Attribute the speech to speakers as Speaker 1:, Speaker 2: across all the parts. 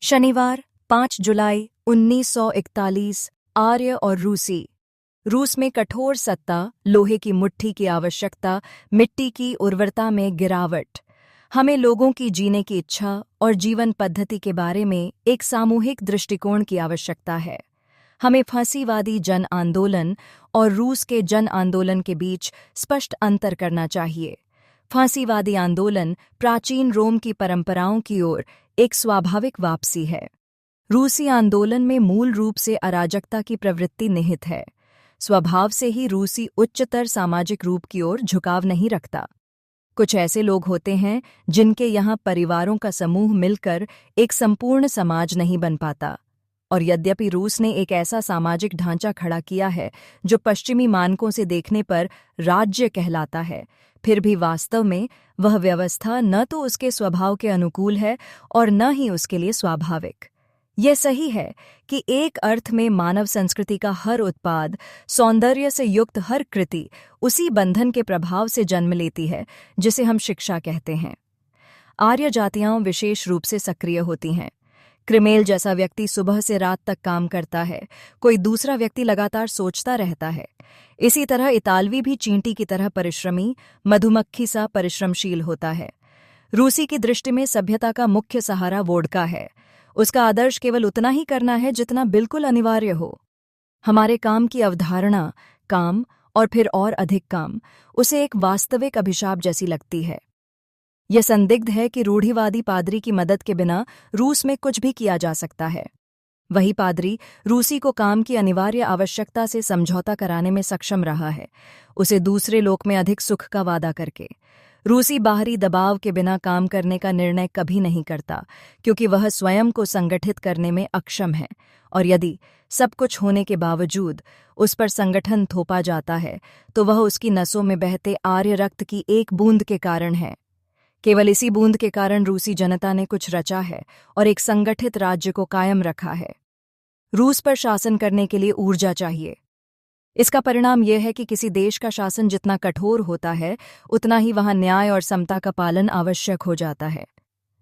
Speaker 1: शनिवार 5 जुलाई 1941 आर्य और रूसी। रूस में कठोर सत्ता, लोहे की मुट्ठी की आवश्यकता, मिट्टी की उर्वरता में गिरावट। हमें लोगों की जीने की इच्छा और जीवन पद्धति के बारे में एक सामूहिक दृष्टिकोण की आवश्यकता है। हमें फांसीवादी जन आंदोलन और रूस के जन आंदोलन के बीच स्पष्ट अंतर करना चाहिए। फांसीवादी आंदोलन प्राचीन रोम की परंपराओं की ओर एक स्वाभाविक वापसी है। रूसी आंदोलन में मूल रूप से अराजकता की प्रवृत्ति निहित है। स्वभाव से ही रूसी उच्चतर सामाजिक रूप की ओर झुकाव नहीं रखता। कुछ ऐसे लोग होते हैं जिनके यहाँ परिवारों का समूह मिलकर एक संपूर्ण समाज नहीं बन पाता। और यद्यपि रूस ने एक ऐसा सामाजिक ढांचा खड़ा किया है जो पश्चिमी मानकों से देखने पर राज्य कहलाता है, फिर भी वास्तव में वह व्यवस्था न तो उसके स्वभाव के अनुकूल है और न ही उसके लिए स्वाभाविक। यह सही है कि एक अर्थ में मानव संस्कृति का हर उत्पाद, सौंदर्य से युक्त हर कृति उसी बंधन के प्रभाव से जन्म लेती है जिसे हम शिक्षा कहते हैं। आर्य जातियां विशेष रूप से सक्रिय होती हैं। क्रिमेल जैसा व्यक्ति सुबह से रात तक काम करता है, कोई दूसरा व्यक्ति लगातार सोचता रहता है। इसी तरह इतालवी भी चींटी की तरह परिश्रमी, मधुमक्खी सा परिश्रमशील होता है। रूसी की दृष्टि में सभ्यता का मुख्य सहारा वोडका है। उसका आदर्श केवल उतना ही करना है जितना बिल्कुल अनिवार्य हो। हमारे काम की अवधारणा, काम और फिर और अधिक काम, उसे एक वास्तविक अभिशाप जैसी लगती है। यह संदिग्ध है कि रूढ़िवादी पादरी की मदद के बिना रूस में कुछ भी किया जा सकता है। वही पादरी रूसी को काम की अनिवार्य आवश्यकता से समझौता कराने में सक्षम रहा है, उसे दूसरे लोक में अधिक सुख का वादा करके। रूसी बाहरी दबाव के बिना काम करने का निर्णय कभी नहीं करता, क्योंकि वह स्वयं को संगठित करने में अक्षम है। और यदि सब कुछ होने के बावजूद उस पर संगठन थोपा जाता है, तो वह उसकी नसों में बहते आर्य रक्त की एक बूंद के कारण है। केवल इसी बूंद के कारण रूसी जनता ने कुछ रचा है और एक संगठित राज्य को कायम रखा है। रूस पर शासन करने के लिए ऊर्जा चाहिए। इसका परिणाम यह है कि किसी देश का शासन जितना कठोर होता है, उतना ही वहां न्याय और समता का पालन आवश्यक हो जाता है।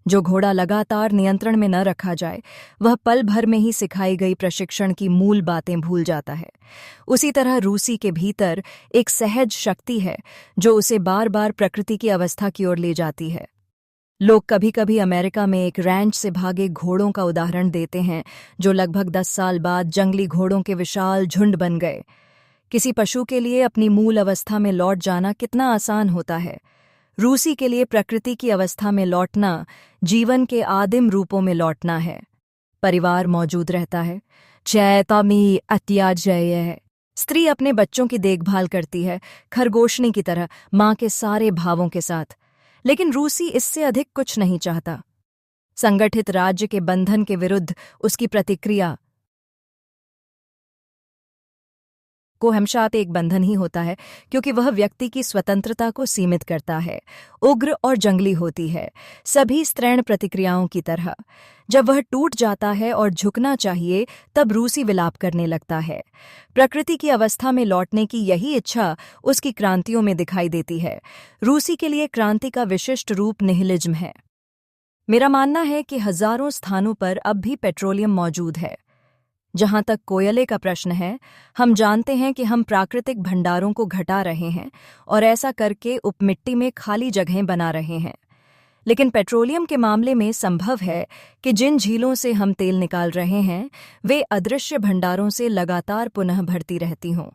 Speaker 1: जो घोड़ा लगातार नियंत्रण में न रखा जाए, वह पल भर में ही सिखाई गई प्रशिक्षण की मूल बातें भूल जाता है। उसी तरह रूसी के भीतर एक सहज शक्ति है जो उसे बार बार प्रकृति की अवस्था की ओर ले जाती है। लोग कभी कभी अमेरिका में एक रैंच से भागे घोड़ों का उदाहरण देते हैं जो लगभग 10 साल बाद जंगली घोड़ों के विशाल झुंड बन गए। किसी पशु के लिए अपनी मूल अवस्था में लौट जाना कितना आसान होता है। रूसी के लिए प्रकृति की अवस्था में लौटना जीवन के आदिम रूपों में लौटना है। परिवार मौजूद रहता है। चैतामी अत्याजय है। स्त्री अपने बच्चों की देखभाल करती है, खरगोशनी की तरह, माँ के सारे भावों के साथ। लेकिन रूसी इससे अधिक कुछ नहीं चाहता। संगठित राज्य के बंधन के विरुद्ध उसकी प्रतिक्रिया को हमेशा एक बंधन ही होता है, क्योंकि वह व्यक्ति की स्वतंत्रता को सीमित करता है, उग्र और जंगली होती है, सभी स्त्रैण प्रतिक्रियाओं की तरह। जब वह टूट जाता है और झुकना चाहिए, तब रूसी विलाप करने लगता है। प्रकृति की अवस्था में लौटने की यही इच्छा उसकी क्रांतियों में दिखाई देती है। रूसी के लिए क्रांति का विशिष्ट रूप निहिलिज्म है। मेरा मानना है कि हजारों स्थानों पर अब भी पेट्रोलियम मौजूद है। जहां तक कोयले का प्रश्न है, हम जानते हैं कि हम प्राकृतिक भंडारों को घटा रहे हैं और ऐसा करके उपमिट्टी में खाली जगहें बना रहे हैं। लेकिन पेट्रोलियम के मामले में संभव है कि जिन झीलों से हम तेल निकाल रहे हैं, वे अदृश्य भंडारों से लगातार पुनः भरती रहती हों।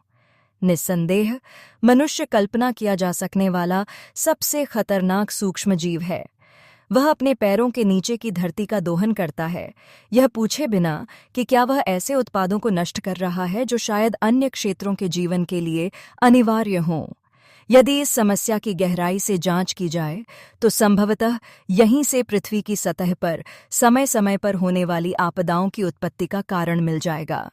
Speaker 1: निस्संदेह मनुष्य कल्पना किया जा सकने वाला सबसे खतरनाक सूक्ष्म जीव है। वह अपने पैरों के नीचे की धरती का दोहन करता है, यह पूछे बिना कि क्या वह ऐसे उत्पादों को नष्ट कर रहा है जो शायद अन्य क्षेत्रों के जीवन के लिए अनिवार्य हों। यदि इस समस्या की गहराई से जांच की जाए, तो संभवतः यहीं से पृथ्वी की सतह पर समय समय पर होने वाली आपदाओं की उत्पत्ति का कारण मिल जाएगा।